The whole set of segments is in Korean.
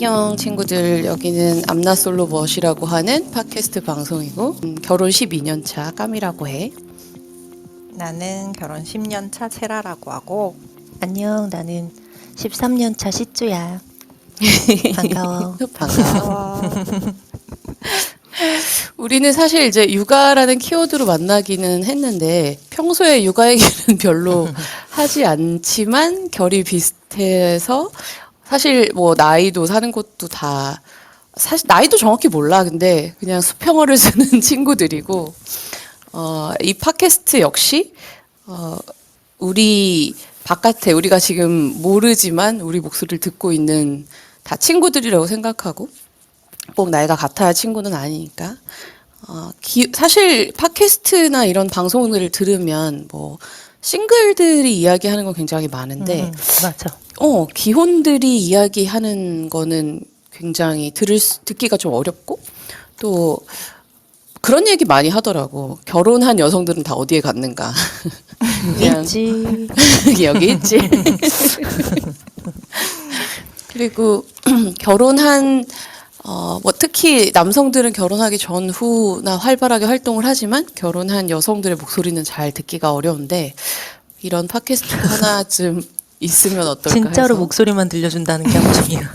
안녕 친구들, 여기는 암나솔로 멋이라고 하는 팟캐스트 방송이고 결혼 12년 차 까미라고 해. 나는 결혼 10년 차 채라라고 하고. 안녕, 나는 13년 차 시쭈야. 반가워. 반가워. 우리는 사실 이제 육아라는 키워드로 만나기는 했는데 평소에 육아 얘기는 별로 하지 않지만 결이 비슷해서 사실 뭐 나이도 사는 곳도 다 사실 나이도 정확히 몰라. 근데 그냥 수평어를 쓰는 친구들이고 이 팟캐스트 역시 우리 바깥에 우리가 지금 모르지만 우리 목소리를 듣고 있는 다 친구들이라고 생각하고 꼭 나이가 같아야 친구는 아니니까 사실 팟캐스트나 이런 방송을 들으면 뭐 싱글들이 이야기하는 건 굉장히 많은데 맞아. 기혼들이 이야기하는 거는 굉장히 듣기가 좀 어렵고 또 그런 얘기 많이 하더라고. 결혼한 여성들은 다 어디에 갔는가. 그냥 있지. 여기 있지. 그리고 결혼한 뭐 특히 남성들은 결혼하기 전후나 활발하게 활동을 하지만 결혼한 여성들의 목소리는 잘 듣기가 어려운데 이런 팟캐스트 하나쯤 있으면 어떨까 진짜로 해서. 목소리만 들려준다는 게 함정이야.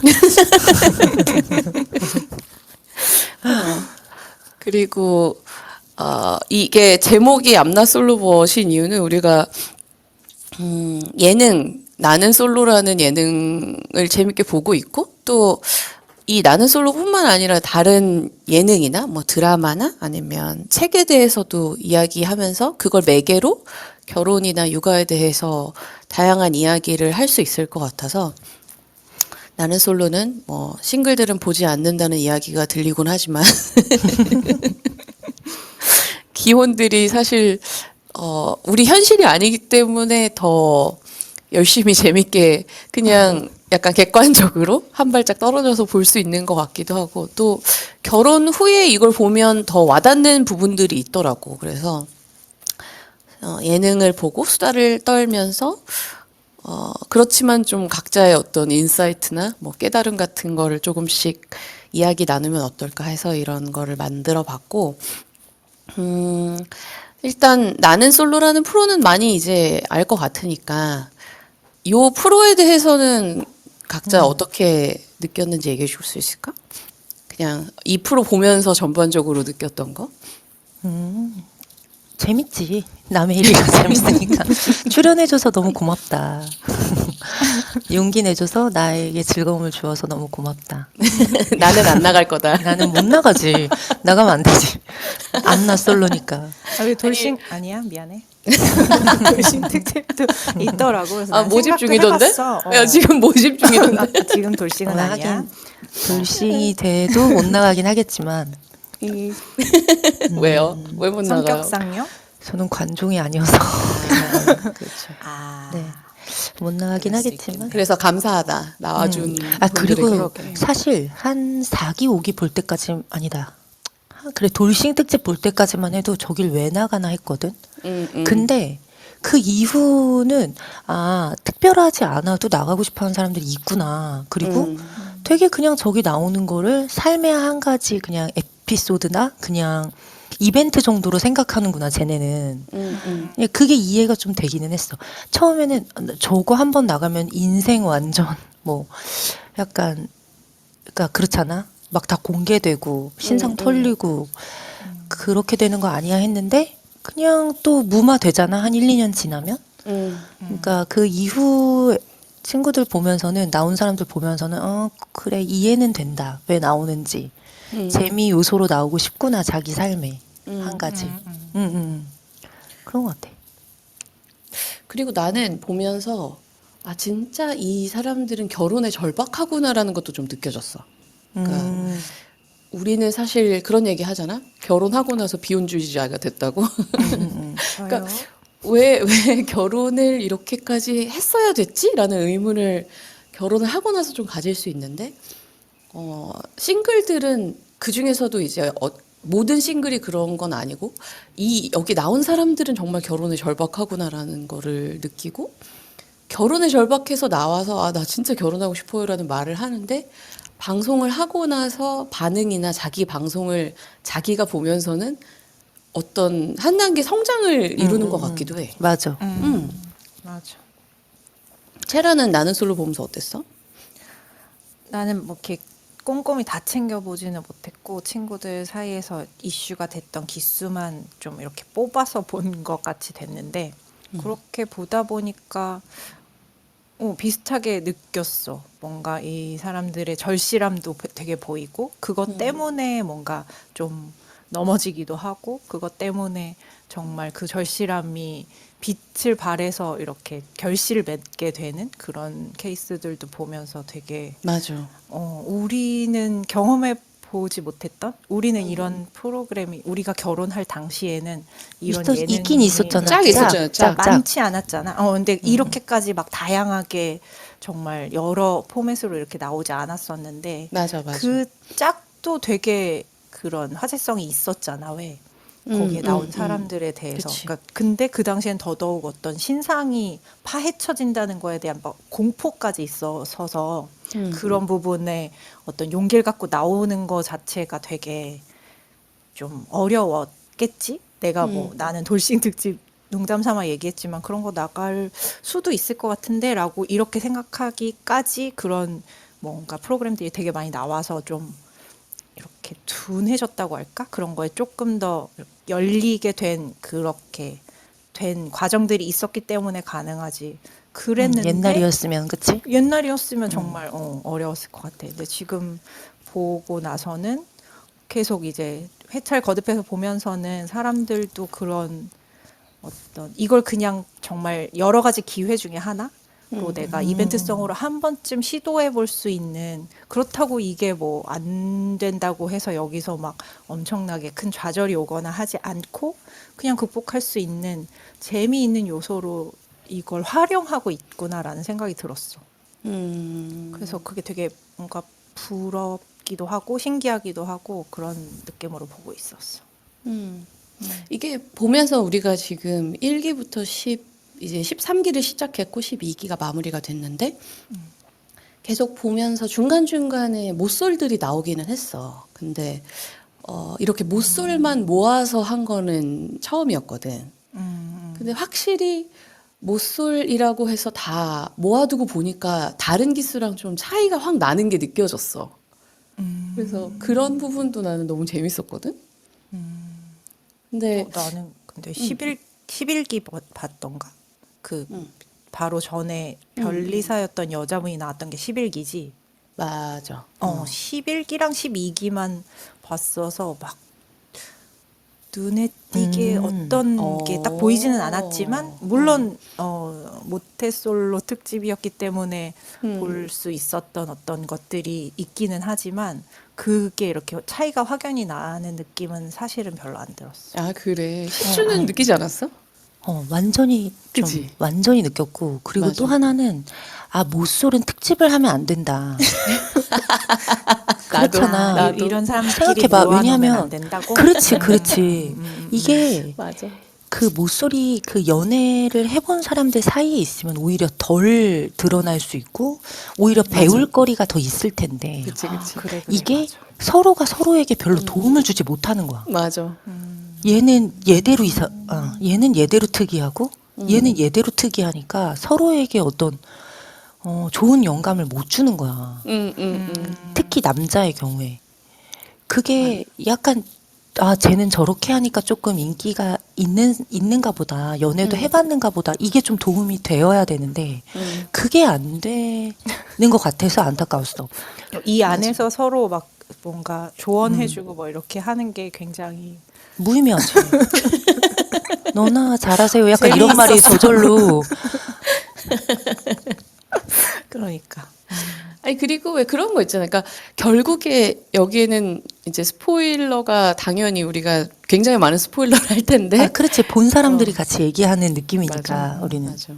그리고 이게 제목이 암나 솔로버신 이유는 우리가 예능 나는 솔로라는 예능을 재밌게 보고 있고 또 이 나는 솔로뿐만 아니라 다른 예능이나 뭐 드라마나 아니면 책에 대해서도 이야기하면서 그걸 매개로 결혼이나 육아에 대해서 다양한 이야기를 할 수 있을 것 같아서 나는 솔로는 뭐 싱글들은 보지 않는다는 이야기가 들리곤 하지만 기혼들이 사실 우리 현실이 아니기 때문에 더 열심히 재밌게 그냥 약간 객관적으로 한 발짝 떨어져서 볼 수 있는 것 같기도 하고 또 결혼 후에 이걸 보면 더 와닿는 부분들이 있더라고. 그래서 예능을 보고 수다를 떨면서 그렇지만 좀 각자의 어떤 인사이트나 뭐 깨달음 같은 거를 조금씩 이야기 나누면 어떨까 해서 이런 거를 만들어 봤고 일단 나는 솔로라는 프로는 많이 이제 알 것 같으니까 요 프로에 대해서는 각자 어떻게 느꼈는지 얘기해 줄 수 있을까? 그냥 이 프로 보면서 전반적으로 느꼈던 거? 재밌지. 남의 일이가 재밌으니까. 출연해줘서 너무 고맙다. 용기 내줘서 나에게 즐거움을 주어서 너무 고맙다. 나는 안 나갈 거다. 나는 못 나가지. 나가면 안 되지. 안나 솔로니까. 왜 돌싱 아니야? 미안해. 돌싱 특집도 있더라고. 그래서 난 모집 생각도 중이던데? 해봤어. 야, 지금 모집 중이던데? 지금 돌싱은 아니야. 하긴 돌싱이 돼도 못 나가긴 하겠지만 왜요? 왜 못 나가요? 성격상요? 저는 관종이 아니어서 그렇죠. 네. 못 나가긴 그럴 수 하겠지만. 그래서 감사하다. 나와준 그리고 분들에게. 사실 한 4기 5기 볼 때까지 아니다. 그래 돌싱 특집 볼 때까지만 해도 저길 왜 나가나 했거든. 근데 그 이후는 특별하지 않아도 나가고 싶어하는 사람들이 있구나. 그리고 되게 그냥 저기 나오는 거를 삶의 한 가지 그냥 에피소드나 그냥 이벤트 정도로 생각하는구나 쟤네는. 그게 이해가 좀 되기는 했어. 처음에는 저거 한번 나가면 인생 완전 뭐 약간 그러니까 그렇잖아. 막 다 공개되고 신상 털리고 그렇게 되는 거 아니야 했는데 그냥 또 무마되잖아. 한 1, 2년 지나면. 그러니까 그 이후 친구들 보면서는 나온 사람들 보면서는 그래 이해는 된다. 왜 나오는지. 재미 요소로 나오고 싶구나. 자기 삶에. 한 가지. 그런 것 같아. 그리고 나는 보면서 진짜 이 사람들은 결혼에 절박하구나라는 것도 좀 느껴졌어. 그러니까 우리는 사실 그런 얘기 하잖아. 결혼하고 나서 비혼주의자가 됐다고. 그러니까 왜 결혼을 이렇게까지 했어야 됐지? 라는 의문을 결혼을 하고 나서 좀 가질 수 있는데 싱글들은 그 중에서도 이제 모든 싱글이 그런 건 아니고 여기 나온 사람들은 정말 결혼에 절박하구나라는 거를 느끼고 결혼에 절박해서 나와서 나 진짜 결혼하고 싶어요라는 말을 하는데 방송을 하고 나서 반응이나 자기 방송을 자기가 보면서는 어떤 한 단계 성장을 이루는 것 같기도 해. 맞아. 맞아. 체라는 나는 솔로 보면서 어땠어? 나는 뭐 이렇게 꼼꼼히 다 챙겨보지는 못했고 친구들 사이에서 이슈가 됐던 기수만 좀 이렇게 뽑아서 본 것 같이 됐는데 그렇게 보다 보니까 비슷하게 느꼈어. 뭔가 이 사람들의 절실함도 되게 보이고 그것 때문에 뭔가 좀 넘어지기도 하고 그것 때문에 정말 그 절실함이 빛을 발해서 이렇게 결실을 맺게 되는 그런 케이스들도 보면서 되게 맞아. 우리는 경험해 보지 못했던 우리는 이런 프로그램이 우리가 결혼할 당시에는 이런 예능이 있긴 있었잖아. 짝 있었잖아, 짝. 많지 않았잖아. 근데 이렇게까지 막 다양하게 정말 여러 포맷으로 이렇게 나오지 않았었는데 맞아, 맞아. 그 짝도 되게 그런 화제성이 있었잖아. 왜? 거기에 나온 사람들에 대해서. 그치. 그러니까 근데 그 당시엔 더더욱 어떤 신상이 파헤쳐진다는 거에 대한 막 공포까지 있어서 그런 부분에 어떤 용기를 갖고 나오는 거 자체가 되게 좀 어려웠겠지? 내가 뭐 나는 돌싱 특집 농담 삼아 얘기했지만 그런 거 나갈 수도 있을 것 같은데 라고 이렇게 생각하기까지 그런 뭔가 프로그램들이 되게 많이 나와서 좀 이렇게 둔해졌다고 할까? 그런 거에 조금 더 열리게 된 그렇게 된 과정들이 있었기 때문에 가능하지. 그랬는데 옛날이었으면 그치? 옛날이었으면 정말 어려웠을 것 같아. 근데 지금 보고 나서는 계속 이제 회차를 거듭해서 보면서는 사람들도 그런 어떤 이걸 그냥 정말 여러 가지 기회 중에 하나로 내가 이벤트성으로 한 번쯤 시도해 볼 수 있는 그렇다고 이게 뭐 안 된다고 해서 여기서 막 엄청나게 큰 좌절이 오거나 하지 않고 그냥 극복할 수 있는 재미있는 요소로 이걸 활용하고 있구나라는 생각이 들었어. 그래서 그게 되게 뭔가 부럽기도 하고 신기하기도 하고 그런 느낌으로 보고 있었어. 이게 보면서 우리가 지금 1기부터 이제 13기를 시작했고 12기가 마무리가 됐는데 계속 보면서 중간중간에 모쏠들이 나오기는 했어. 근데 이렇게 모쏠만 모아서 한 거는 처음이었거든. 근데 확실히 모쏠이라고 해서 다 모아두고 보니까 다른 기수랑 좀 차이가 확 나는 게 느껴졌어. 그래서 그런 부분도 나는 너무 재밌었거든. 근데 나는 근데 11기 봤던가? 그 바로 전에 변리사였던 여자분이 나왔던 게 11기지. 맞아. 11기랑 12기만 봤어서 막 눈에 띄게 어떤 게 딱 보이지는 않았지만 물론 모태솔로 특집이었기 때문에 볼 수 있었던 어떤 것들이 있기는 하지만 그게 이렇게 차이가 확연히 나는 느낌은 사실은 별로 안 들었어. 아, 그래. 시추는 느끼지 않았어? 완전히 좀 그치? 완전히 느꼈고 그리고 맞아. 또 하나는 모쏠은 특집을 하면 안 된다. 그렇잖아. 나도. 이런 사람들이 생각해봐. 모아놓으면 왜냐하면 안 된다고? 그렇지. 이게 맞아. 그 모쏠이 그 연애를 해본 사람들 사이에 있으면 오히려 덜 드러날 수 있고 오히려 배울 거리가 더 있을 텐데 그치, 그치. 그래, 이게 맞아. 서로가 서로에게 별로 도움을 주지 못하는 거야. 맞아. 얘는 얘대로 얘는 얘대로 특이하고 얘는 얘대로 특이하니까 서로에게 어떤 좋은 영감을 못 주는 거야. 특히 남자의 경우에 그게 약간 쟤는 저렇게 하니까 조금 인기가 있는가 보다. 연애도 해봤는가 보다. 이게 좀 도움이 되어야 되는데 그게 안 되는 것 같아서 안타까웠어. 이 안에서 서로 막 뭔가 조언해주고 뭐 이렇게 하는 게 굉장히 무의미하지. 너나 잘하세요. 약간 이런 말이 저절로. 그러니까 아니, 그리고 왜 그런 거 있잖아요. 그러니까 결국에 여기에는 이제 스포일러가 당연히 우리가 굉장히 많은 스포일러를 할 텐데. 그렇지. 본 사람들이 같이 얘기하는 느낌이니까 맞아. 우리는. 맞아.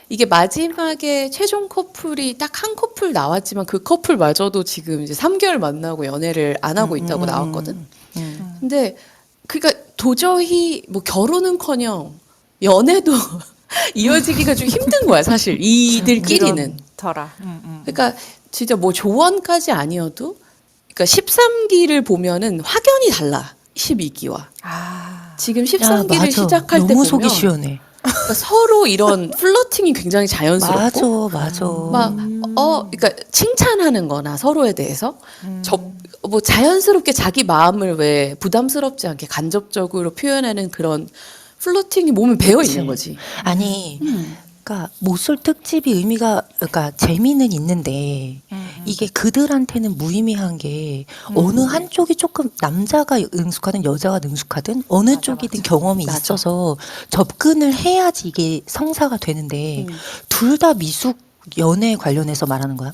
이게 마지막에 최종 커플이 딱 한 커플 나왔지만 그 커플마저도 지금 이제 3개월 만나고 연애를 안 하고 있다고 나왔거든. 근데 그러니까 도저히 뭐 결혼은커녕 연애도 이어지기가 좀 힘든 거야, 사실. 이들끼리는. 터라. 그러니까 진짜 뭐 조언까지 아니어도 그러니까 13기를 보면은 확연히 달라. 12기와. 아, 지금 야, 13기를 맞아. 시작할 때 너무 보면 속이 시원해. 그러니까 서로 이런 플러팅이 굉장히 자연스럽고 맞아. 막 그러니까 칭찬하는 거나 서로에 대해서 뭐 자연스럽게 자기 마음을 왜 부담스럽지 않게 간접적으로 표현하는 그런 플러팅이 몸에 배어 있는 거지. 아니, 그러니까 모쏠 특집이 의미가 그러니까 재미는 있는데 이게 그들한테는 무의미한 게 어느 한쪽이 조금 남자가 능숙하든 여자가 능숙하든 어느 쪽이든 경험이 맞아. 있어서 접근을 해야지 이게 성사가 되는데 둘 다 미숙 연애 관련해서 말하는 거야.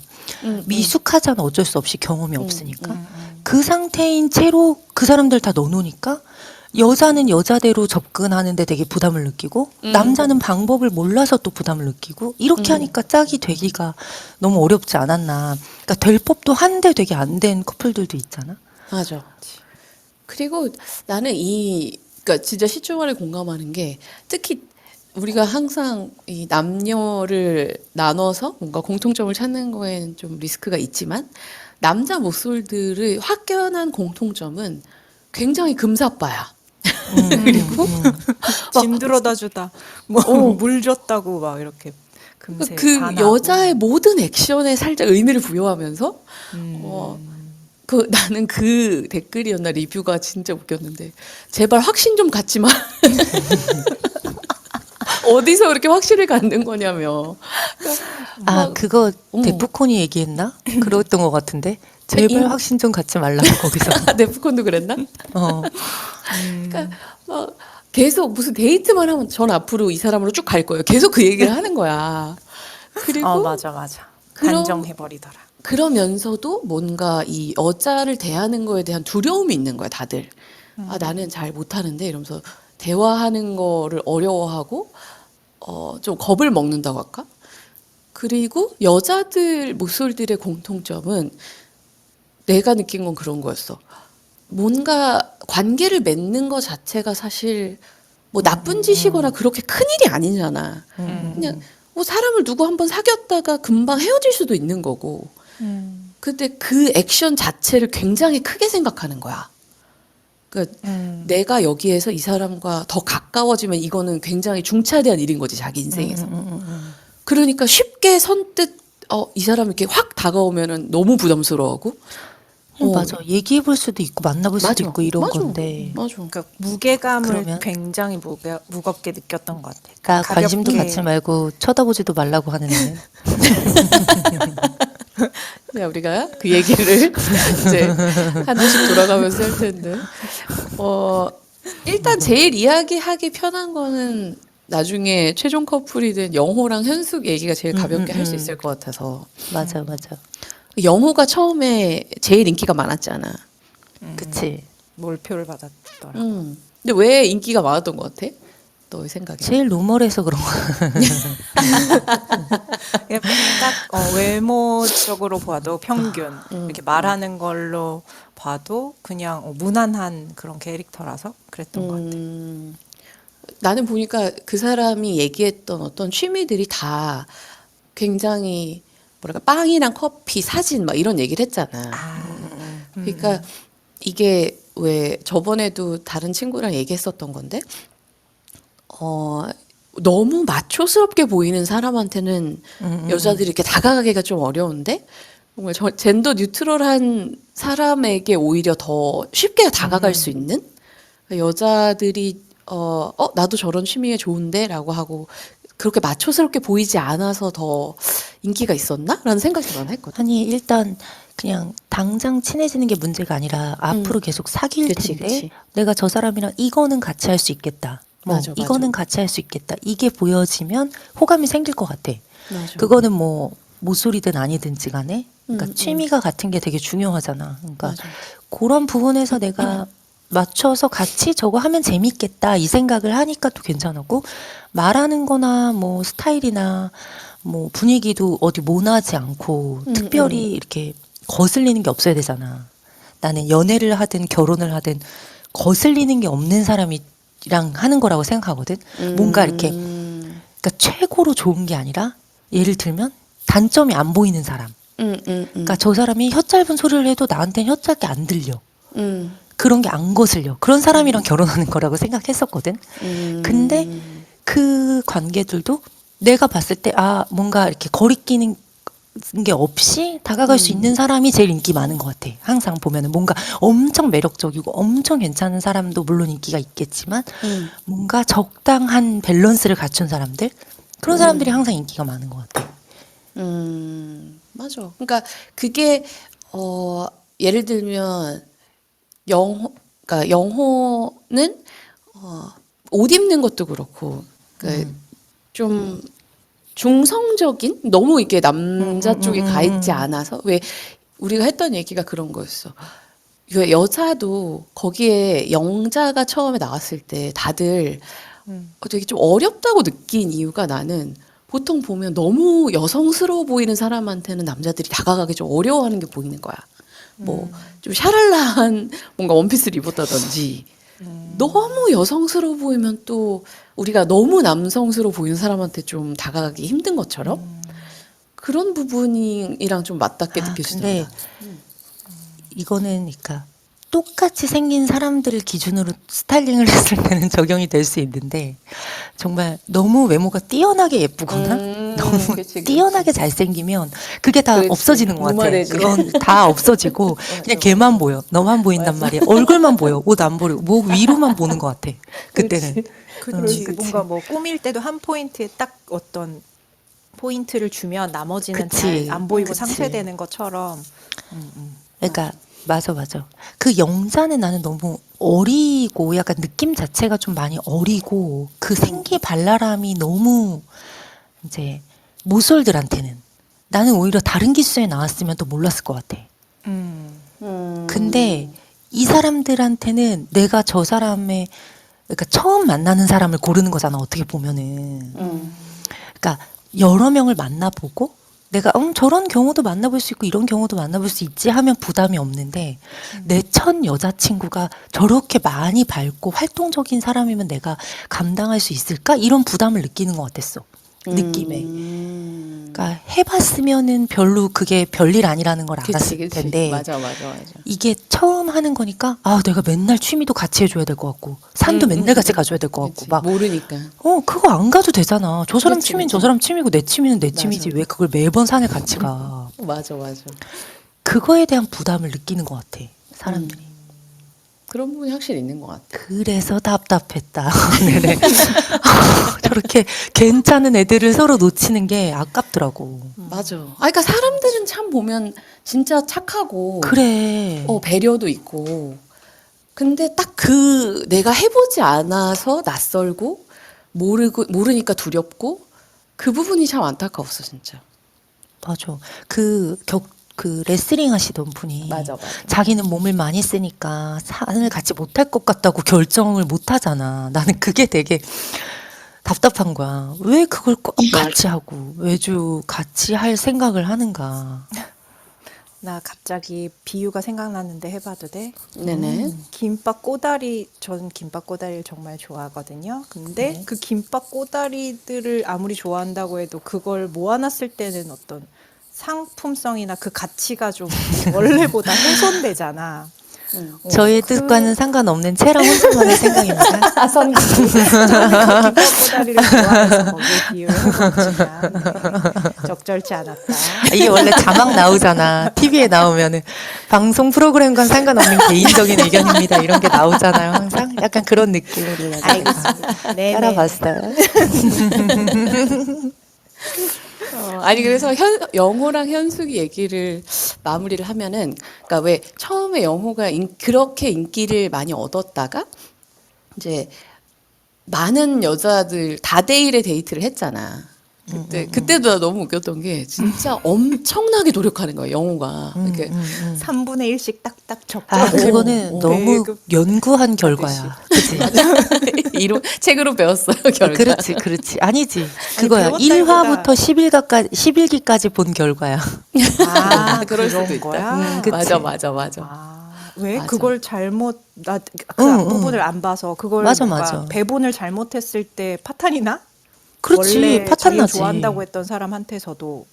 미숙하잖아. 어쩔 수 없이 경험이 없으니까. 그 상태인 채로 그 사람들 다 넣어놓으니까 여자는 여자대로 접근하는데 되게 부담을 느끼고 남자는 방법을 몰라서 또 부담을 느끼고 이렇게 하니까 짝이 되기가 너무 어렵지 않았나. 그러니까 될 법도 한데 되게 안 된 커플들도 있잖아. 맞아. 그리고 나는 그러니까 진짜 시초말에 공감하는 게 특히 우리가 항상 이 남녀를 나눠서 뭔가 공통점을 찾는 거에는 좀 리스크가 있지만 남자 모쏠들의 확연한 공통점은 굉장히 금사빠야. 그리고 짐 들어다 주다, 뭐 물 줬다고 막 이렇게 금세 그 반하고. 여자의 모든 액션에 살짝 의미를 부여하면서 나는 그 댓글이었나 리뷰가 진짜 웃겼는데 제발 확신 좀 갖지 마. 어디서 그렇게 확신을 갖는 거냐며. 아, 그거 어머. 데프콘이 얘기했나? 그랬던 것 같은데. 제발 확신 좀 갖지 말라고 거기서. 네프콘도 그랬나? 어. 그러니까 막 계속 무슨 데이트만 하면 전 앞으로 이 사람으로 쭉 갈 거예요. 계속 그 얘기를 하는 거야. 그리고 맞아. 그럼- 단정해버리더라. 그러면서도 뭔가 이 여자를 대하는 거에 대한 두려움이 있는 거야, 다들. 아, 나는 잘 못하는데 이러면서 대화하는 거를 어려워하고 좀 겁을 먹는다고 할까? 그리고 여자들 모쏠들의 공통점은 내가 느낀 건 그런 거였어. 뭔가 관계를 맺는 것 자체가 사실 뭐 나쁜 짓이거나 그렇게 큰 일이 아니잖아. 그냥 뭐 사람을 누구 한번 사귀었다가 금방 헤어질 수도 있는 거고. 근데 그 액션 자체를 굉장히 크게 생각하는 거야. 그러니까 내가 여기에서 이 사람과 더 가까워지면 이거는 굉장히 중차대한 일인 거지, 자기 인생에서. 그러니까 쉽게 선뜻 이 사람이 이렇게 확 다가오면은 너무 부담스러워하고. 맞아. 얘기해 볼 수도 있고 만나볼 수도 맞아. 있고 이런 맞아. 건데. 맞아. 그러니까 무게감을 그러면? 굉장히 무겁게 느꼈던 것 같아. 나 관심도 가볍게. 갖지 말고 쳐다보지도 말라고 하는 애. 네, 우리가 그 얘기를 이제 하나씩 돌아가면서 할 텐데. 일단 제일 이야기하기 편한 거는 나중에 최종 커플이 된 영호랑 현숙 얘기가 제일 가볍게 할 수 있을 것 같아서. 맞아. 영호가 처음에 제일 인기가 많았잖아. 그치. 몰표를 받았더라. 근데 왜 인기가 많았던 것 같아? 너의 생각에? 제일 노멀해서 그런 거야. 딱 외모적으로 봐도 평균 이렇게 말하는 걸로 봐도 그냥 무난한 그런 캐릭터라서 그랬던 것 같아. 나는 보니까 그 사람이 얘기했던 어떤 취미들이 다 굉장히 뭐랄까 빵이랑 커피, 사진 막 이런 얘기를 했잖아. 그러니까 이게 왜 저번에도 다른 친구랑 얘기했었던 건데 너무 마초스럽게 보이는 사람한테는 여자들이 이렇게 다가가기가 좀 어려운데 정말 젠더 뉴트럴한 사람에게 오히려 더 쉽게 다가갈 수 있는 여자들이 나도 저런 취미에 좋은데라고 하고 그렇게 마초스럽게 보이지 않아서 더 인기가 있었나? 라는 생각이 난 했거든. 아니 일단 그냥 당장 친해지는 게 문제가 아니라 앞으로 계속 사귈 그치, 텐데 그치. 내가 저 사람이랑 이거는 같이 할 수 있겠다. 맞아. 이거는 같이 할 수 있겠다. 이게 보여지면 호감이 생길 것 같아. 맞아. 그거는 뭐 모쏠이든 아니든지 간에 그러니까 취미가 같은 게 되게 중요하잖아. 그러니까 맞아. 그런 부분에서 내가 맞춰서 같이 저거 하면 재밌겠다 이 생각을 하니까 또 괜찮았고 말하는 거나 뭐 스타일이나 뭐 분위기도 어디 모나지 않고 특별히 이렇게 거슬리는 게 없어야 되잖아. 나는 연애를 하든 결혼을 하든 거슬리는 게 없는 사람이랑 하는 거라고 생각하거든. 뭔가 이렇게 그러니까 최고로 좋은 게 아니라 예를 들면 단점이 안 보이는 사람. 그러니까 저 사람이 혀 짧은 소리를 해도 나한테는 혀 짧게 안 들려. 그런 게 안 거슬려. 그런 사람이랑 결혼하는 거라고 생각했었거든. 근데 그 관계들도 내가 봤을 때 뭔가 이렇게 거리끼는 게 없이 다가갈 수 있는 사람이 제일 인기 많은 것 같아. 항상 보면은 뭔가 엄청 매력적이고 엄청 괜찮은 사람도 물론 인기가 있겠지만 뭔가 적당한 밸런스를 갖춘 사람들 그런 사람들이 항상 인기가 많은 것 같아. 맞아. 그러니까 그게 예를 들면 그러니까 영호는 옷 입는 것도 그렇고, 그러니까 좀 중성적인 너무 이게 남자 쪽에 가 있지 않아서 왜 우리가 했던 얘기가 그런 거였어. 이거 여자도 거기에 영자가 처음에 나왔을 때 다들 되게 좀 어렵다고 느낀 이유가 나는 보통 보면 너무 여성스러워 보이는 사람한테는 남자들이 다가가기 좀 어려워하는 게 보이는 거야. 뭐 좀 샤랄라한 뭔가 원피스를 입었다든지 너무 여성스러워 보이면 또 우리가 너무 남성스러워 보이는 사람한테 좀 다가가기 힘든 것처럼 그런 부분이랑 좀 맞닿게 근데 느껴지더라고요. 이거는 그러니까 똑같이 생긴 사람들을 기준으로 스타일링을 했을 때는 적용이 될 수 있는데 정말 너무 외모가 뛰어나게 예쁘거나 너무 그치. 뛰어나게 잘생기면 그게 다 그렇지. 없어지는 것 같아. 무만해지네. 그건 다 없어지고 그냥 걔만 보여. 너만 보인단 말이야. 얼굴만 보여. 옷 안 보여. 목 위로만 보는 것 같아. 그때는. 그치. 뭔가 뭐 꾸밀 때도 한 포인트에 딱 어떤 포인트를 주면 나머지는 그치. 잘 안 보이고 그치. 상쇄되는 것처럼. 그러니까 맞아. 그 영자는 나는 너무 어리고 약간 느낌 자체가 좀 많이 어리고 그 생기 발랄함이 너무 이제 모쏠들한테는 나는 오히려 다른 기수에 나왔으면 또 몰랐을 것 같아. 근데 이 사람들한테는 내가 저 사람의 그러니까 처음 만나는 사람을 고르는 거잖아. 어떻게 보면은. 그러니까 여러 명을 만나보고 내가 저런 경우도 만나볼 수 있고 이런 경우도 만나볼 수 있지 하면 부담이 없는데 내 첫 여자친구가 저렇게 많이 밝고 활동적인 사람이면 내가 감당할 수 있을까? 이런 부담을 느끼는 것 같았어. 느낌에. 그러니까 해봤으면은 별로 그게 별일 아니라는 걸 알았을 텐데 맞아. 이게 처음 하는 거니까 내가 맨날 취미도 같이 해줘야 될 것 같고 산도 맨날 같이 가줘야 될 것 같고 그치. 막 모르니까. 그거 안 가도 되잖아. 저 사람 그치, 취미는 그치. 저 사람 취미고 내 취미는 내 맞아. 취미지 왜 그걸 매번 산에 같이 가. 맞아. 그거에 대한 부담을 느끼는 것 같아 사람들이. 그런 부분이 확실히 있는 것 같아. 그래서 답답했다. 오늘은. 저렇게 괜찮은 애들을 서로 놓치는 게 아깝더라고. 맞아. 그러니까 사람들은 참 보면 진짜 착하고 그래. 배려도 있고. 근데 딱 내가 해보지 않아서 낯설고 모르니까 두렵고 그 부분이 참 안타까웠어 진짜. 맞아. 그 레슬링 하시던 분이 맞아. 자기는 몸을 많이 쓰니까 산을 같이 못할 것 같다고 결정을 못 하잖아. 나는 그게 되게 답답한 거야. 왜 그걸 꼭 같이 하고 매주 같이 할 생각을 하는가. 나 갑자기 비유가 생각났는데 해봐도 돼? 네네. 김밥 꼬다리, 저는 김밥 꼬다리를 정말 좋아하거든요. 근데 그 김밥 꼬다리들을 아무리 좋아한다고 해도 그걸 모아놨을 때는 어떤 상품성이나 그 가치가 좀 원래보다 훼손되잖아. 저의 뜻과는 상관없는 채랑 혼자만의 생각입니다. 저는 김밥 꼬다리를 좋아해서 거기에 비유를 해봤지만 적절치 않았다. 이게 원래 자막 나오잖아. TV에 나오면은 방송 프로그램과는 상관없는 개인적인 의견입니다. 이런 게 나오잖아요. 항상 약간 그런 느낌으로 알겠습니다. 네, 따라봤어요. 아니 그래서 영호랑 현숙이 얘기를 마무리를 하면은 그러니까 왜 처음에 영호가 그렇게 인기를 많이 얻었다가 이제 많은 여자들 다대일의 데이트를 했잖아. 그때도 나 너무 웃겼던 게 진짜 엄청나게 노력하는 거야 영호가. 이렇게 3분의 1씩 딱딱 적고. 그거는 너무 연구한 결과야. 그치? 책으로 배웠어요 결과. 그렇지. 아니지. 그거야. 배웠다기보다- 1화부터 11기까지 본 결과야. 그럴 그런 수도 있다. 거야? 그치. 맞아. 왜? 맞아. 그걸 잘못, 그 응, 앞부분을 안 봐서 그걸 맞아, 뭔가 맞아. 배분을 잘못했을 때 파탄이 나? 그렇지. 원래 파탄 자기가 나지. 좋아한다고 했던 사람한테서도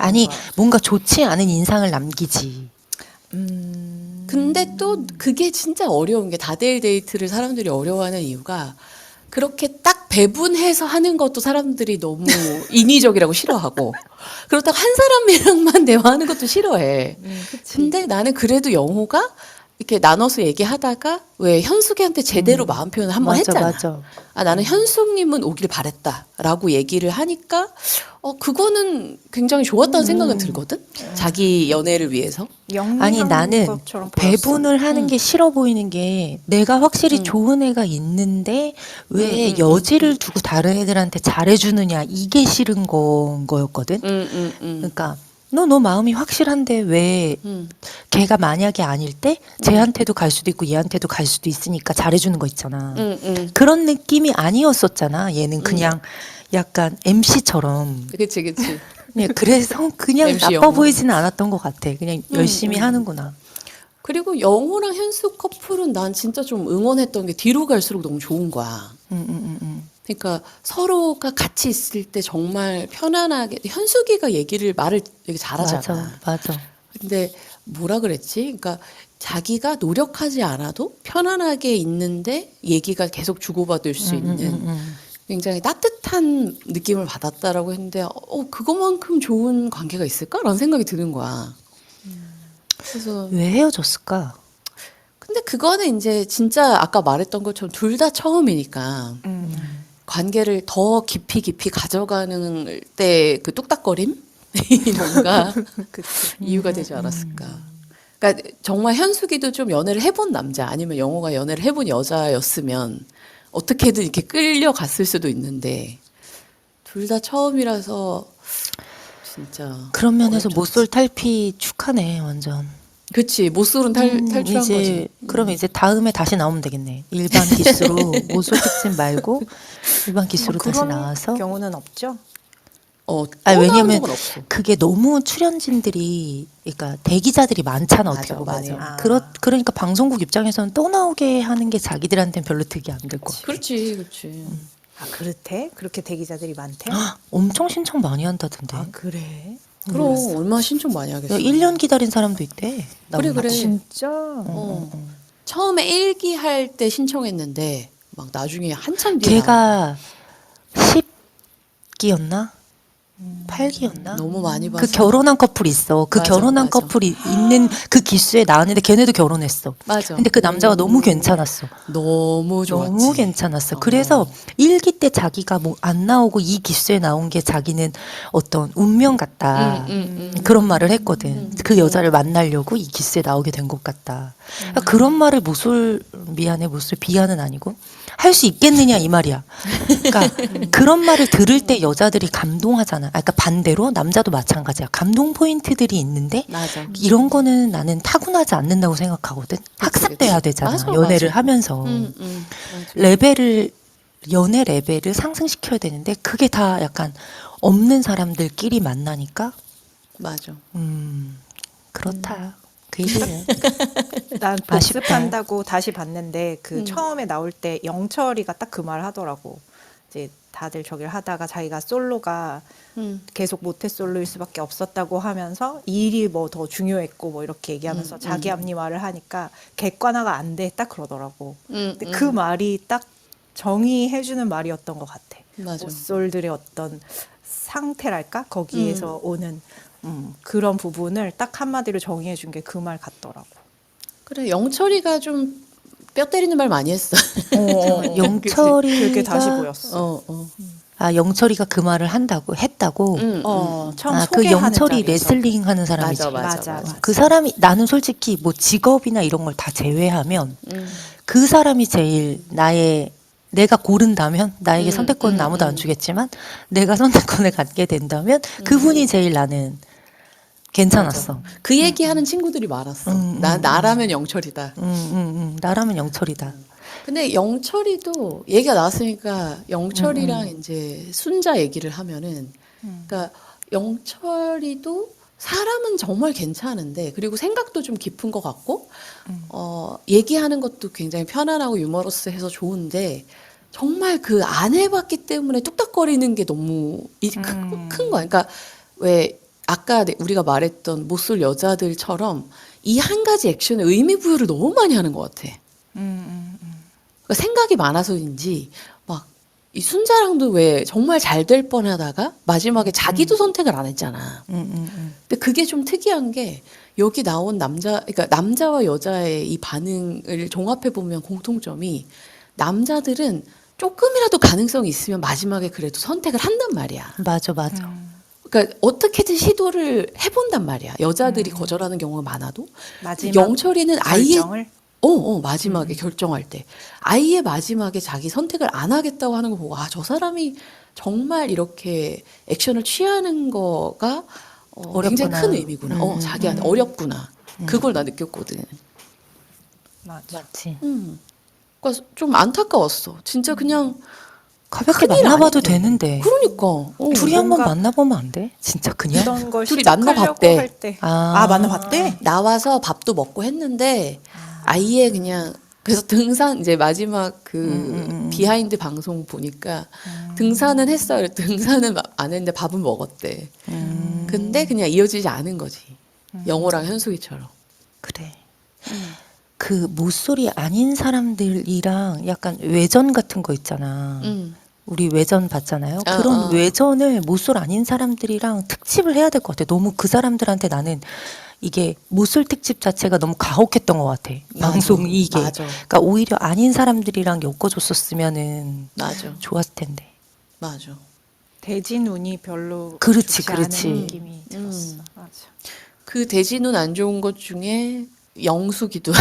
아니 뭔가 좋지 않은 인상을 남기지. 근데 또 그게 진짜 어려운 게 다대일 데이트를 사람들이 어려워하는 이유가 그렇게 딱 배분해서 하는 것도 사람들이 너무 인위적이라고 싫어하고 그렇다고 한 사람이랑만 대화하는 것도 싫어해. 근데 나는 그래도 영호가 이렇게 나눠서 얘기하다가 왜 현숙이한테 제대로 마음 표현을 한번 맞아, 했잖아. 맞아. 아, 나는 현숙님은 오길 바랬다라고 얘기를 하니까 그거는 굉장히 좋았다는 생각은 들거든. 자기 연애를 위해서. 아니 나는 것처럼 보였어. 배분을 하는 게 싫어 보이는 게 내가 확실히 좋은 애가 있는데 왜 여지를 두고 다른 애들한테 잘해주느냐 이게 싫은 거였거든. 그러니까 너 마음이 확실한데 왜 걔가 만약에 아닐 때 쟤한테도 갈 수도 있고 얘한테도 갈 수도 있으니까 잘해주는 거 있잖아. 그런 느낌이 아니었었잖아. 얘는 그냥 약간 MC처럼. 그치, 그치. 그래서 그냥 MC 나빠 영호. 보이지는 않았던 것 같아. 그냥 열심히 하는구나. 그리고 영호랑 현숙 커플은 난 진짜 좀 응원했던 게 뒤로 갈수록 너무 좋은 거야. 그러니까 서로가 같이 있을 때 정말 편안하게 현숙이가 말을 되게 잘하잖아. 맞아. 근데 뭐라 그랬지? 그러니까 자기가 노력하지 않아도 편안하게 있는데 얘기가 계속 주고받을 수 있는 굉장히 따뜻한 느낌을 받았다라고 했는데 그거만큼 좋은 관계가 있을까라는 생각이 드는 거야. 그래서 왜 헤어졌을까? 근데 그거는 이제 진짜 아까 말했던 것처럼 둘 다 처음이니까 관계를 더 깊이 가져가는 때 그 뚝딱거림 뭔가 이유가 되지 않았을까. 그러니까 정말 현숙이도 좀 연애를 해본 남자 아니면 영호가 연애를 해본 여자였으면 어떻게든 이렇게 끌려갔을 수도 있는데 둘 다 처음이라서 진짜 그런 면에서 어렵지. 모쏠 탈피 축하네 완전. 그치 모쏠은 탈출한 이제 거지. 그러면 이제 다음에 다시 나오면 되겠네. 일반 기수로 모쏠 특집 말고 일반 기수로 다시 그런 나와서. 경우는 없죠. 또 왜냐면 나온 적은 없어. 그게 너무 출연진들이 그러니까 대기자들이 많잖아 어떻게 맞아, 보면. 맞아. 그러니까 방송국 입장에서는 또 나오게 하는 게 자기들한테는 별로 득이 안 될 거. 그렇지. 아 그렇대? 그렇게 대기자들이 많대? 엄청 신청 많이 한다던데. 아 그래? 그럼 얼마나 신청 많이 하겠어. 야, 1년 기다린 사람도 있대. 그래. 진짜? 처음에 1기 할 때 신청했는데 막 나중에 한참 뒤에 걔가 10기였나? 8기였나? 너무 많이 봐서 그 결혼한 커플이 있어. 그 맞아, 결혼한 맞아. 커플이 있는 그 기수에 나왔는데 걔네도 결혼했어. 맞아. 근데 그 남자가 너무 괜찮았어. 너무 좋았지. 너무 괜찮았어. 그래서 1기 때 자기가 뭐 안 나오고 이 기수에 나온 게 자기는 어떤 운명 같다. 그런 말을 했거든. 그 여자를 만나려고 이 기수에 나오게 된 것 같다. 그러니까 그런 말을 미안해 비하는 아니고 할 수 있겠느냐 이 말이야. 그러니까 그런 말을 들을 때 여자들이 감동하잖아. 그러니까 반대로 남자도 마찬가지야. 감동 포인트들이 있는데 맞아. 이런 거는 나는 타고나지 않는다고 생각하거든. 학습돼야 되잖아. 맞아, 연애를 맞아. 하면서 맞아. 연애 레벨을 상승시켜야 되는데 그게 다 약간 없는 사람들끼리 만나니까 맞아. 그렇다. 그 얘기는. 난 아쉽다. 복습한다고 다시 봤는데 그 처음에 나올 때 영철이가 딱 그 말 하더라고. 이제 다들 저기를 하다가 자기가 솔로가 계속 모태솔로일 수밖에 없었다고 하면서 일이 뭐 더 중요했고 뭐 이렇게 얘기하면서 자기 앞니말을 하니까 객관화가 안 돼 딱 그러더라고. 근데 그 말이 딱 정의해주는 말이었던 것 같아. 맞아. 모쏠들의 어떤 상태랄까 거기에서 오는 그런 부분을 딱 한마디로 정의해준 게 그 말 같더라고. 그래 영철이가 좀 뼈 때리는 말 많이 했어. 영철이가 그게 다시 보였어. 영철이가 그 말을 했다고. 처음 그 소개하는 영철이 장에서. 레슬링 하는 사람이지. 맞아. 그 사람이 나는 솔직히 뭐 직업이나 이런 걸 다 제외하면 그 사람이 제일 내가 고른다면 나에게 선택권은 아무도 안 주겠지만 내가 선택권을 갖게 된다면 그분이 제일 나는 괜찮았어. 그 얘기하는 친구들이 많았어. 나라면 영철이다. 나라면 영철이다. 근데 영철이도 얘기가 나왔으니까 영철이랑 이제 순자 얘기를 하면은 그러니까 영철이도 사람은 정말 괜찮은데 그리고 생각도 좀 깊은 것 같고 얘기하는 것도 굉장히 편안하고 유머러스해서 좋은데 정말 그 안 해봤기 때문에 뚝딱거리는 게 너무 큰 거야. 그러니까 왜 아까 우리가 말했던 못쏠 여자들처럼 이 한 가지 액션에 의미 부여를 너무 많이 하는 것 같아. 그러니까 생각이 많아서인지 막 이 순자랑도 왜 정말 잘 될 뻔하다가 마지막에 자기도 선택을 안 했잖아. 근데 그게 좀 특이한 게 여기 나온 그러니까 남자와 여자의 이 반응을 종합해 보면 공통점이 남자들은 조금이라도 가능성이 있으면 마지막에 그래도 선택을 한단 말이야. 맞아, 맞아. 그러니까 어떻게든 시도를 해본단 말이야. 여자들이 거절하는 경우가 많아도 마지막 영철이는 아예 결정을 마지막에 결정할 때 아예 마지막에 자기 선택을 안 하겠다고 하는 거 보고 아, 저 사람이 정말 이렇게 액션을 취하는 거가 굉장히 어렵구나. 큰 의미구나. 자기한테 어렵구나. 그걸 나 느꼈거든. 맞아. 맞지. 그러니까 좀 안타까웠어. 진짜 그냥 가볍게 큰일 만나봐도 아닌데. 되는데. 그러니까 둘이 한번 뭔가- 만나보면 안 돼? 진짜 그냥? 이런 걸 둘이 시작하려고 만나봤대. 할 때. 아. 만나봤대? 나와서 밥도 먹고 했는데 아예 그냥 그래서 등산 이제 마지막 그 비하인드 방송 보니까 등산은 했어요. 등산은 안 했는데 밥은 먹었대. 근데 그냥 이어지지 않은 거지. 영호랑 현숙이처럼. 그래. 그 모쏠이 아닌 사람들이랑 약간 외전 같은 거 있잖아. 우리 외전 봤잖아요. 그런 외전을 모쏠 아닌 사람들이랑 특집을 해야 될 것 같아. 너무 그 사람들한테 나는 이게 모쏠 특집 자체가 너무 가혹했던 것 같아. 맞아. 방송이 이게. 맞아. 그러니까 오히려 아닌 사람들이랑 엮어줬었으면은 맞아. 좋았을 텐데. 맞아. 대진운이 별로 그렇지, 좋지 그렇지. 않은 느낌이 들었어. 맞아. 그 대진운 안 좋은 것 중에 영숙이도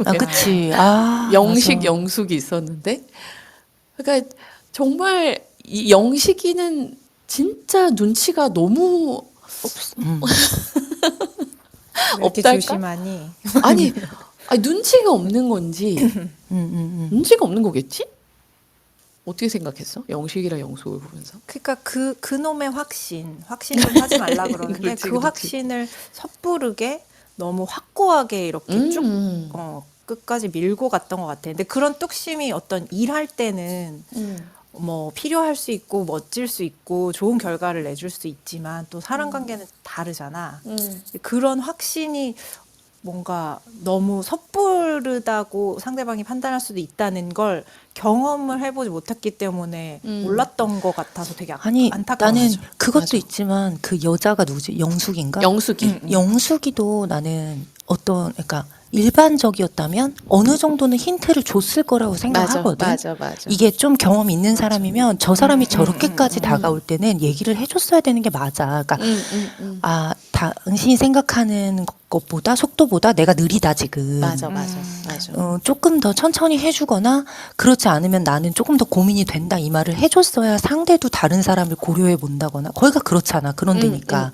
아, 그치. 아, 영식 맞아. 영숙이 있었는데 그러니까 정말 이 영식이는 진짜 눈치가 너무 이렇게 없달까? 조심하니. 아니 눈치가 없는 건지 눈치가 없는 거겠지? 어떻게 생각했어? 영식이랑 영숙을 보면서 그러니까 그 놈의 확신 좀 하지 말라 그러는데 그렇지, 그 그렇지. 확신을 섣부르게 너무 확고하게 이렇게 쭉 끝까지 밀고 갔던 것 같아. 근데 그런 뚝심이 어떤 일할 때는 뭐 필요할 수 있고 멋질 수 있고 좋은 결과를 내줄 수 있지만 또 사람 관계는 다르잖아. 그런 확신이 뭔가 너무 섣부르다고 상대방이 판단할 수도 있다는 걸 경험을 해보지 못했기 때문에 몰랐던 것 같아서 되게 아니, 안타까웠어. 나는 그것도 맞아. 있지만 그 여자가 누구지? 영숙인가? 영숙이 영숙이도 나는 그러니까 일반적이었다면 어느 정도는 힌트를 줬을 거라고 생각하거든. 맞아. 이게 좀 경험 있는 사람이면 저 사람이 저렇게까지 다가올 때는 얘기를 해줬어야 되는 게 맞아. 그러니까 아, 당신이 생각하는 것보다 속도보다 내가 느리다 지금. 맞아. 조금 더 천천히 해주거나 그렇지 않으면 나는 조금 더 고민이 된다 이 말을 해줬어야 상대도 다른 사람을 고려해 본다거나 거기가 그렇잖아. 그런 데니까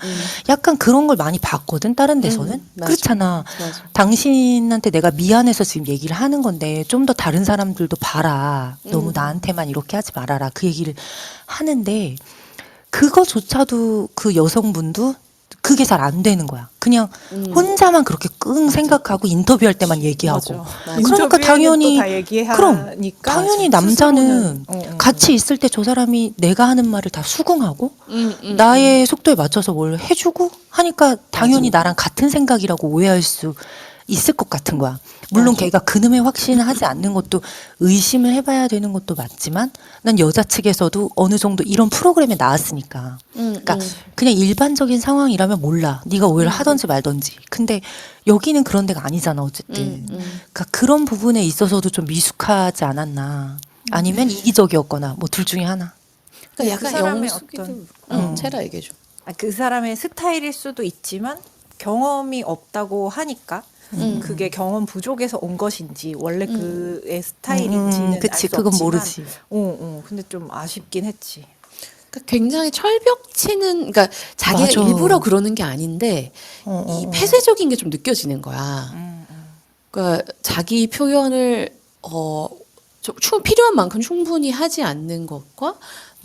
약간 그런 걸 많이 봤거든. 다른 데서는 맞아. 그렇잖아. 맞아. 당신한테 내가 미안해서 지금 얘기를 하는 건데 좀 더 다른 사람들도 봐라. 너무 나한테만 이렇게 하지 말아라. 그 얘기를 하는데 그거조차도 그 여성분도 그게 잘 안 되는 거야. 그냥 혼자만 그렇게 끙 생각하고 인터뷰할 때만 얘기하고. 맞아. 그러니까 인터뷰에는 당연히 또 다 얘기하니까 그럼 당연히 남자는 같이 있을 때 저 사람이 내가 하는 말을 다 수긍하고 나의 속도에 맞춰서 뭘 해주고 하니까 당연히 나랑 같은 생각이라고 오해할 수 있을 것 같은 거야. 물론 걔가 그놈의 확신을 하지 않는 것도 의심을 해봐야 되는 것도 맞지만 난 여자 측에서도 어느 정도 이런 프로그램에 나왔으니까 그러니까 그냥 일반적인 상황이라면 몰라. 네가 오해를 하든지 말든지. 근데 여기는 그런 데가 아니잖아 어쨌든. 그러니까 그런 부분에 있어서도 좀 미숙하지 않았나. 아니면 이기적이었거나 뭐 둘 중에 하나. 그러니까 그 약간 사람의 영숙이도 체라 얘기해줘. 그 사람의 스타일일 수도 있지만 경험이 없다고 하니까 그게 경험 부족에서 온 것인지 원래 그의 스타일인지는 그치, 알 수 그건 없지만 모르지. 근데 좀 아쉽긴 했지. 그러니까 굉장히 철벽치는 그러니까 자기가 맞아. 일부러 그러는 게 아닌데 이 폐쇄적인 게 좀 느껴지는 거야. 그러니까 자기 표현을 필요한 만큼 충분히 하지 않는 것과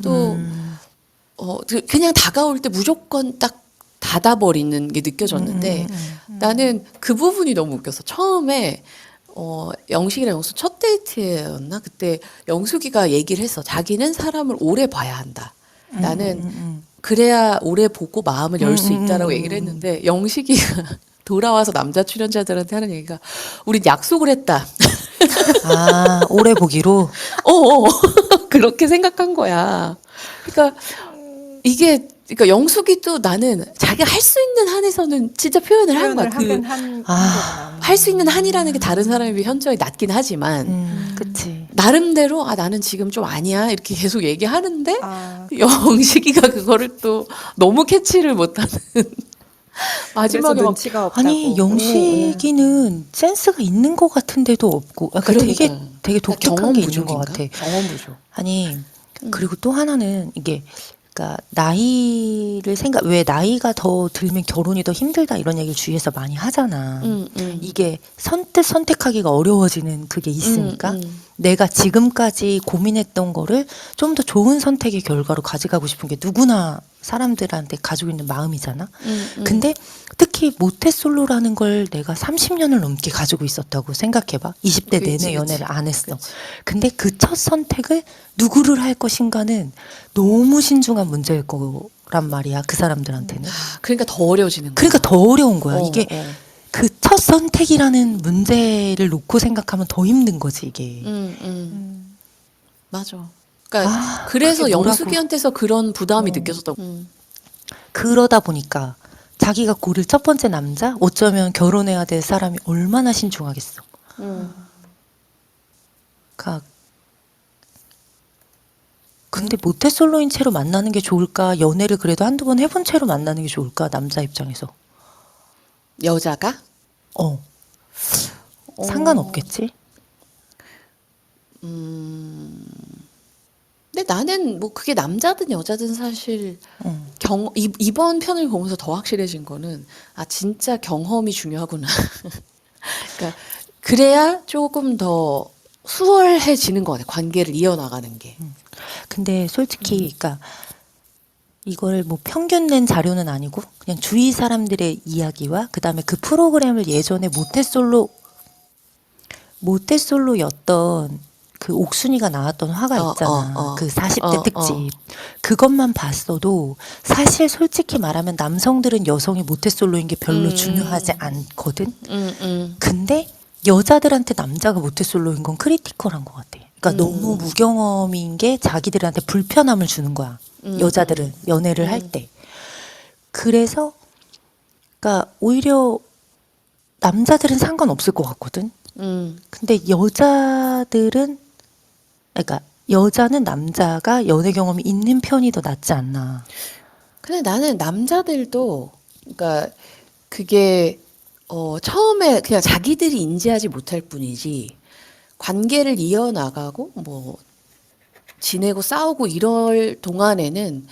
또 그냥 다가올 때 무조건 딱 닫아버리는 게 느껴졌는데 나는 그 부분이 너무 웃겼어. 처음에 영식이랑 영숙 첫 데이트였나? 그때 영숙이가 얘기를 했어. 자기는 사람을 오래 봐야 한다. 나는 그래야 오래 보고 마음을 열 수 있다라고 음. 얘기를 했는데 영식이가 돌아와서 남자 출연자들한테 하는 얘기가 우린 약속을 했다. 아, 오래 보기로. 그렇게 생각한 거야. 그러니까 이게 그러니까 영숙이도 나는 자기가 할 수 있는 한에서는 진짜 표현을 한 거야. 표현을 그 하긴 한 아. 할 수 있는 한이라는 게 다른 사람에 비해 현저히 낮긴 하지만 그치. 나름대로 나는 지금 좀 아니야 이렇게 계속 얘기하는데 아, 영식이가 그거를 또 너무 캐치를 못하는 마지막에 그래서 막 눈치가 없다고. 아니, 영식이는 센스가 있는 것 같은데도 없고, 약간 되게, 그러니까. 되게 독특한 게 있는 것 부족인가? 같아. 경험 부족. 아니, 그리고 또 하나는 이게, 그러니까 나이를 왜 나이가 더 들면 결혼이 더 힘들다 이런 얘기를 주위에서 많이 하잖아. 이게 선택하기가 어려워지는 그게 있으니까 내가 지금까지 고민했던 거를 좀 더 좋은 선택의 결과로 가져가고 싶은 게 누구나 사람들한테 가지고 있는 마음이잖아. 근데 특히 모태솔로라는 걸 내가 30년을 넘게 가지고 있었다고 생각해봐. 20대 그치, 내내 연애를 그치. 안 했어. 근데 그 첫 선택을 누구를 할 것인가는 너무 신중한 문제일 거란 말이야. 그 사람들한테는. 그러니까 더 어려워지는 거야. 그러니까 더 어려운 거야. 이게 어. 그 첫 선택이라는 문제를 놓고 생각하면 더 힘든 거지, 이게. 맞아. 그러니까 아, 그래서 그게 뭐라고. 영숙이한테서 그런 부담이 느껴졌던. 그러다 보니까 자기가 고를 첫 번째 남자, 어쩌면 결혼해야 될 사람이 얼마나 신중하겠어. 그러니까 근데 모태솔로인 채로 만나는 게 좋을까? 연애를 그래도 한두 번 해본 채로 만나는 게 좋을까? 남자 입장에서. 여자가? 상관없겠지? 근데 나는 뭐 그게 남자든 여자든 사실 응. 이번 편을 보면서 더 확실해진 거는 진짜 경험이 중요하구나. 그러니까 그래야 조금 더 수월해지는 거 같아. 관계를 이어나가는 게. 근데 솔직히, 그러니까 이걸 뭐 평균 낸 자료는 아니고 그냥 주위 사람들의 이야기와 그다음에 그 프로그램을 예전에 모태솔로였던 그 옥순이가 나왔던 화가 있잖아. 그 40대 특집. 그것만 봤어도 사실 솔직히 말하면 남성들은 여성이 모태솔로인 게 별로 중요하지 않거든. 근데 여자들한테 남자가 모태솔로인 건 크리티컬한 것 같아. 그러니까 너무 무경험인 게 자기들한테 불편함을 주는 거야. 여자들은 연애를 할 때. 그래서 그러니까 오히려 남자들은 상관없을 것 같거든. 근데 여자들은 그러니까 여자는 남자가 연애 경험이 있는 편이 더 낫지 않나. 근데 나는 남자들도 그러니까 그게 처음에 그냥 자기들이 인지하지 못할 뿐이지 관계를 이어나가고 뭐 지내고 싸우고 이럴 동안에는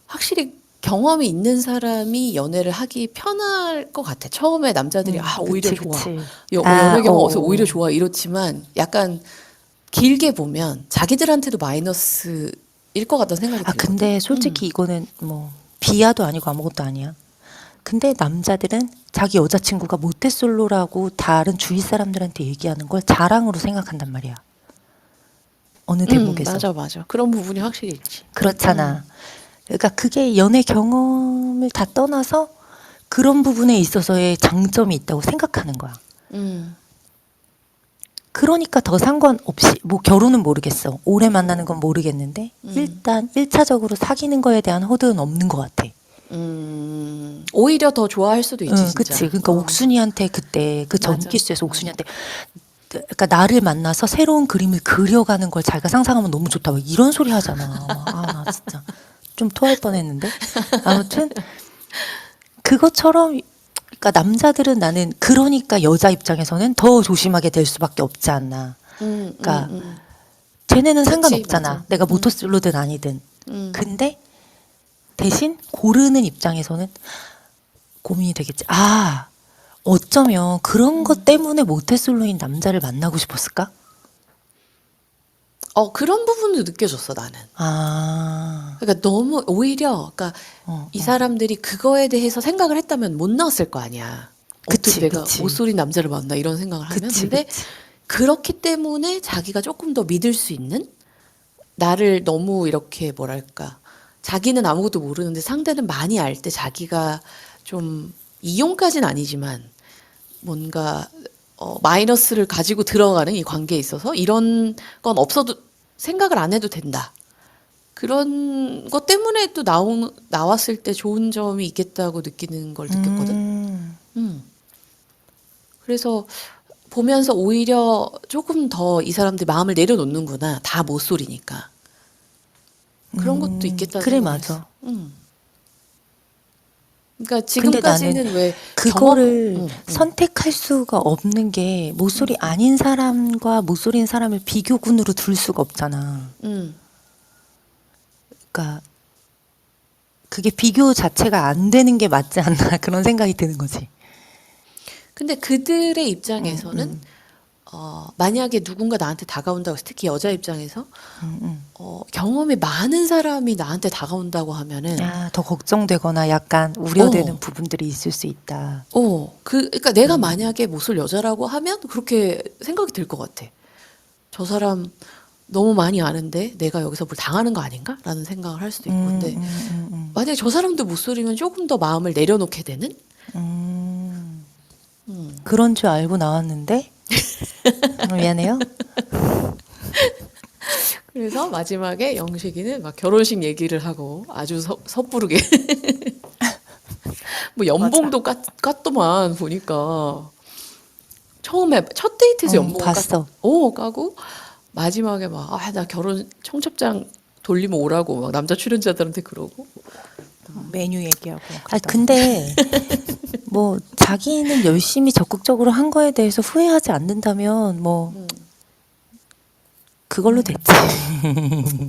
확실히 경험이 있는 사람이 연애를 하기 편할 것 같아. 처음에 남자들이 오히려 그치, 좋아. 그치. 연애 경험 어. 없어 오히려 좋아 이렇지만 약간 길게 보면 자기들한테도 마이너스일 것 같다는 생각이 들거든. 근데 솔직히 이거는 뭐 비하도 아니고 아무것도 아니야. 근데 남자들은 자기 여자친구가 모태솔로라고 다른 주위 사람들한테 얘기하는 걸 자랑으로 생각한단 말이야. 어느 대목에서. 맞아. 그런 부분이 확실히 있지. 그렇잖아. 그러니까 그게 연애 경험을 다 떠나서 그런 부분에 있어서의 장점이 있다고 생각하는 거야. 그러니까 더 상관없이 뭐 결혼은 모르겠어. 오래 만나는 건 모르겠는데 일단 1차적으로 사귀는 거에 대한 허들은 없는 것 같아. 오히려 더 좋아할 수도 있지, 진짜. 그치. 그러니까 옥순이한테 그때 그 맞아. 전기수에서 옥순이한테 그러니까 나를 만나서 새로운 그림을 그려가는 걸 자기가 상상하면 너무 좋다. 막 이런 소리 하잖아. 나 진짜 좀 토할 뻔했는데. 아무튼 그것처럼 그러니까 남자들은 나는 그러니까 여자 입장에서는 더 조심하게 될 수밖에 없지 않나. 그러니까 쟤네는 그치, 상관없잖아. 맞아. 내가 모태솔로든 아니든. 근데 대신 고르는 입장에서는 고민이 되겠지. 어쩌면 그런 것 때문에 모태솔로인 남자를 만나고 싶었을까? 그런 부분도 느껴졌어, 나는. 그러니까 너무 오히려 그러니까 이 사람들이 그거에 대해서 생각을 했다면 못 나왔을 거 아니야. 그치, 어떻게 내가 그치. 못소린 남자를 만나 이런 생각을 하면. 그치, 근데 그치. 그렇기 때문에 자기가 조금 더 믿을 수 있는 나를 너무 이렇게 뭐랄까 자기는 아무것도 모르는데 상대는 많이 알 때 자기가 좀 이용까지는 아니지만 뭔가 마이너스를 가지고 들어가는 이 관계에 있어서 이런 건 없어도 생각을 안 해도 된다. 그런 것 때문에 또 나왔을 때 좋은 점이 있겠다고 느끼는 걸 느꼈거든. 그래서 보면서 오히려 조금 더 이 사람들 마음을 내려놓는구나. 다 모쏠이니까. 그런 것도 있겠다 그래, 생각했어. 맞아. 그러니까 근데 나는 지금까지는 왜 그거를 선택할 수가 없는 게 모쏠이 아닌 사람과 모쏠인 사람을 비교군으로 둘 수가 없잖아. 그러니까 그게 비교 자체가 안 되는 게 맞지 않나 그런 생각이 드는 거지. 근데 그들의 입장에서는 만약에 누군가 나한테 다가온다고 해서 특히 여자 입장에서 경험이 많은 사람이 나한테 다가온다고 하면은 더 걱정되거나 약간 우려되는 어. 부분들이 있을 수 있다. 그러니까 내가 만약에 모쏠 여자라고 하면 그렇게 생각이 들 것 같아. 저 사람 너무 많이 아는데 내가 여기서 뭘 당하는 거 아닌가? 라는 생각을 할 수도 있고. 근데 만약에 저 사람도 모쏠이면 조금 더 마음을 내려놓게 되는? 그런 줄 알고 나왔는데 미안해요. 그래서 마지막에 영식이는 막 결혼식 얘기를 하고 아주 섣부르게 뭐 연봉도 깠더만 보니까 처음에 첫 데이트에서 연봉 봤어. 까고 마지막에 막 나 결혼 청첩장 돌리면 오라고 막 남자 출연자들한테 그러고 메뉴 얘기하고. 근데 뭐 자기는 열심히 적극적으로 한 거에 대해서 후회하지 않는다면 뭐 그걸로 됐지.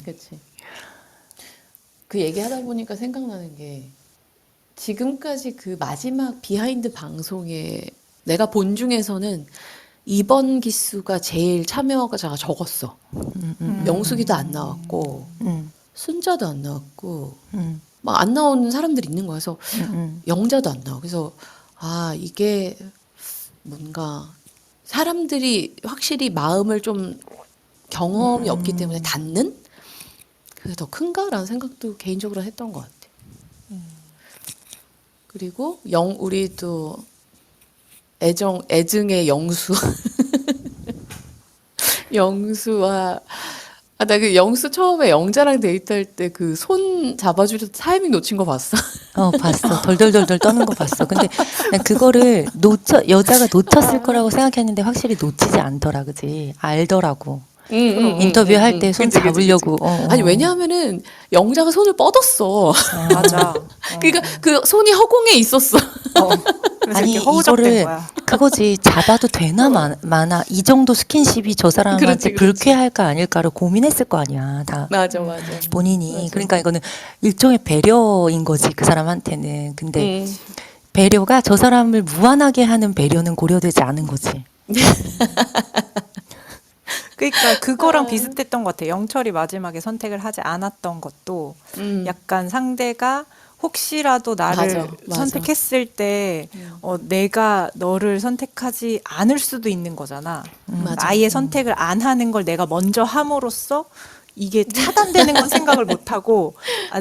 그치. 그 얘기하다 보니까 생각나는 게 지금까지 그 마지막 비하인드 방송에 내가 본 중에서는 이번 기수가 제일 참여가 적었어. 영숙이도 안 나왔고 순자도 안 나왔고 막 안 나오는 사람들이 있는 거야. 그래서 영자도 안 나와. 그래서 이게 뭔가 사람들이 확실히 마음을 좀 경험이 없기 때문에 닫는 그게 더 큰가라는 생각도 개인적으로 했던 것 같아. 그리고 우리도 애증의 영수 영수와 나 그 영수 처음에 영자랑 데이트할 때 그 손 잡아주려서 타이밍 놓친 거 봤어? 봤어. 덜덜덜덜 떠는 거 봤어. 근데 난 그거를 여자가 놓쳤을 거라고 생각했는데 확실히 놓치지 않더라, 그지? 알더라고. 인터뷰할 때 손 그치, 그치, 잡으려고. 아니 왜냐하면은 영자가 손을 뻗었어. 맞아. 그러니까 그 손이 허공에 있었어. 그래서 아니 이렇게 허우적된 이거를 거야. 그거지 잡아도 되나 마나 이 정도 스킨십이 저 사람한테 그렇지. 불쾌할까 아닐까를 고민했을 거 아니야 다 맞아. 본인이. 그러니까 이거는 일종의 배려인 거지 그 사람한테는. 근데 배려가 저 사람을 무한하게 하는 배려는 고려되지 않은 거지. 그러니까 그거랑 비슷했던 것 같아. 영철이 마지막에 선택을 하지 않았던 것도 약간 상대가 혹시라도 나를 맞아. 선택했을 때 내가 너를 선택하지 않을 수도 있는 거잖아. 맞아. 아예 선택을 안 하는 걸 내가 먼저 함으로써 이게 차단되는 건 생각을 못 하고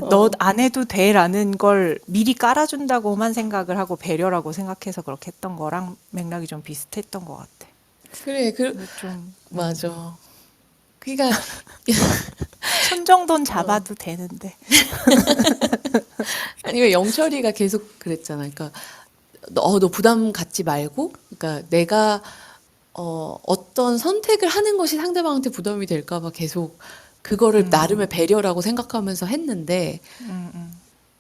너 안 해도 돼라는 걸 미리 깔아준다고만 생각을 하고 배려라고 생각해서 그렇게 했던 거랑 맥락이 좀 비슷했던 것 같아. 그래, 좀 맞아. 그러니까 손 정도는 잡아도 되는데. 아니 왜 영철이가 계속 그랬잖아. 그러니까 너 부담 갖지 말고, 그러니까 내가 어떤 선택을 하는 것이 상대방한테 부담이 될까봐 계속 그거를 나름의 배려라고 생각하면서 했는데,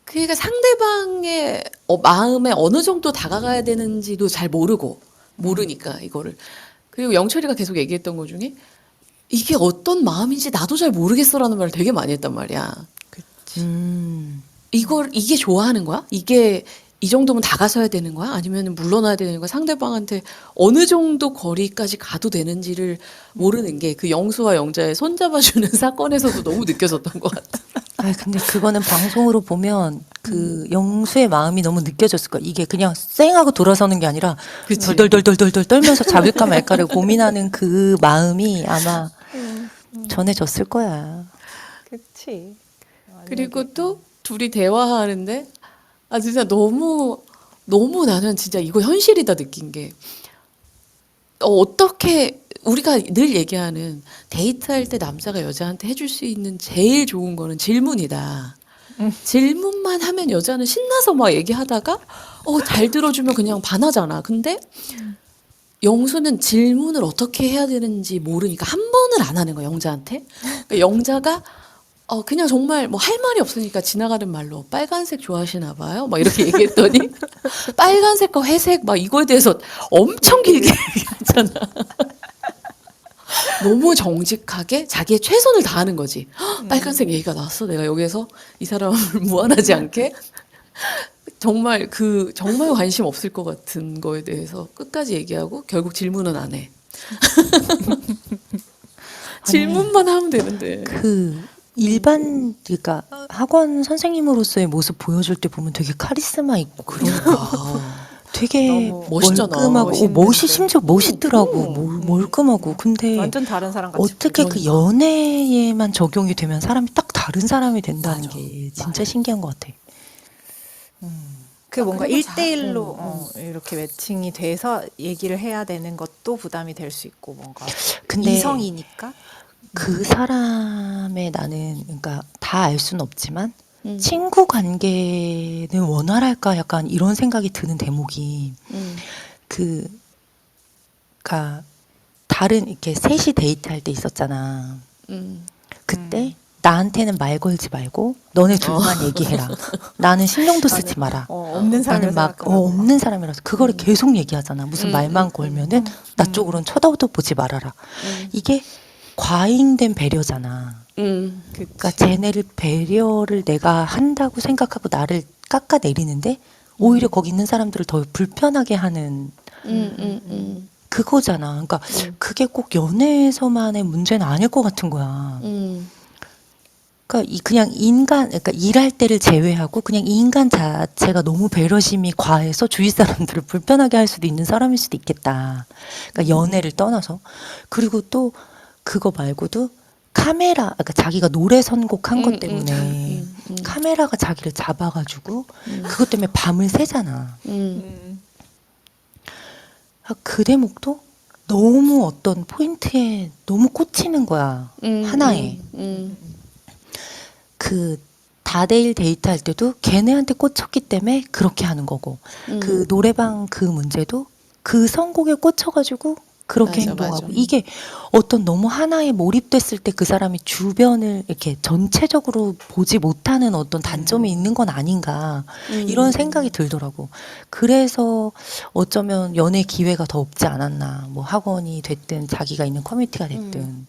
그러니까 상대방의 마음에 어느 정도 다가가야 되는지도 잘 모르니까 이거를. 그리고 영철이가 계속 얘기했던 것 중에 이게 어떤 마음인지 나도 잘 모르겠어라는 말을 되게 많이 했단 말이야. 이게 좋아하는 거야? 이게 이 정도면 다가서야 되는 거야? 아니면 물러나야 되는 거야? 상대방한테 어느 정도 거리까지 가도 되는지를 모르는 게 그 영수와 영자의 손잡아주는 사건에서도 너무 느껴졌던 것 같아. 근데 그거는 방송으로 보면 그 영수의 마음이 너무 느껴졌을 거야. 이게 그냥 쌩하고 돌아서는 게 아니라 그치. 덜덜덜덜덜 떨면서 잡을까 말까를 고민하는 그 마음이 아마 전해졌을 거야. 그치. 그리고 또 둘이 대화하는데 아 진짜 너무 나는 진짜 이거 현실이다 느낀 게 어떻게 우리가 늘 얘기하는 데이트할 때 남자가 여자한테 해줄 수 있는 제일 좋은 거는 질문이다. 질문만 하면 여자는 신나서 막 얘기하다가 잘 들어주면 그냥 반하잖아. 근데 영수는 질문을 어떻게 해야 되는지 모르니까 한 번을 안 하는 거야, 영자한테. 그러니까 영자가 그냥 정말 뭐 할 말이 없으니까 지나가는 말로 빨간색 좋아하시나 봐요. 막 이렇게 얘기했더니 빨간색과 회색 막 이거에 대해서 엄청 길게 얘기하잖아. 너무 정직하게 자기의 최선을 다하는 거지. 빨간색 얘기가 나왔어. 내가 여기서 이 사람을 무안하지 않게 정말 정말 관심 없을 것 같은 거에 대해서 끝까지 얘기하고 결국 질문은 안 해. 질문만 하면 되는데. 그러니까 학원 선생님으로서의 모습 보여줄 때 보면 되게 카리스마 있고 그러니까. 되게 너무 멋있잖아. 멀끔하고 멋있는데. 심지어 멋있더라고. 멀끔하고. 근데 완전 다른 사람 같이 어떻게 그 그러니까. 연애에만 적용이 되면 사람이 딱 다른 사람이 된다는 맞아. 게 진짜 신기한 것 같아. 그 뭔가 그리고 1대1로 이렇게 매칭이 돼서 얘기를 해야 되는 것도 부담이 될 수 있고 뭔가 근데 이성이니까 그 사람의 나는 그러니까 다 알 수는 없지만 음. 친구 관계는 원활할까 약간 이런 생각이 드는 대목이 그니까 다른 이렇게 셋이 데이트할 때 있었잖아. 그때 나한테는 말 걸지 말고 너네 둘만 얘기해라. 나는 신경도 쓰지 마라. 없는 사람을 나는 막 없는 사람이라서 그거를 계속 얘기하잖아. 무슨 말만 걸면은 나 쪽으로는 쳐다도 보지 말아라. 이게 과잉된 배려잖아. 그러니까 쟤네를 배려를 내가 한다고 생각하고 나를 깎아내리는데 오히려 거기 있는 사람들을 더 불편하게 하는 그거잖아. 그러니까 그게 꼭 연애에서만의 문제는 아닐 것 같은 거야. 그러니까 그냥 그러니까 일할 때를 제외하고 그냥 인간 자체가 너무 배려심이 과해서 주위 사람들을 불편하게 할 수도 있는 사람일 수도 있겠다. 그러니까 연애를 떠나서. 그리고 또 그거 말고도 그러니까 자기가 노래 선곡한 것 때문에 카메라가 자기를 잡아가지고 그것 때문에 밤을 새잖아. 그 대목도 너무 어떤 포인트에 너무 꽂히는 거야. 하나에. 그 다대일 데이트할 때도 걔네한테 꽂혔기 때문에 그렇게 하는 거고 그 노래방 그 문제도 그 선곡에 꽂혀가지고 그렇게 맞아, 행동하고 맞아. 이게 어떤 너무 하나에 몰입됐을 때 그 사람이 주변을 이렇게 전체적으로 보지 못하는 어떤 단점이 있는 건 아닌가 이런 생각이 들더라고. 그래서 어쩌면 연애 기회가 더 없지 않았나. 뭐 학원이 됐든 자기가 있는 커뮤니티가 됐든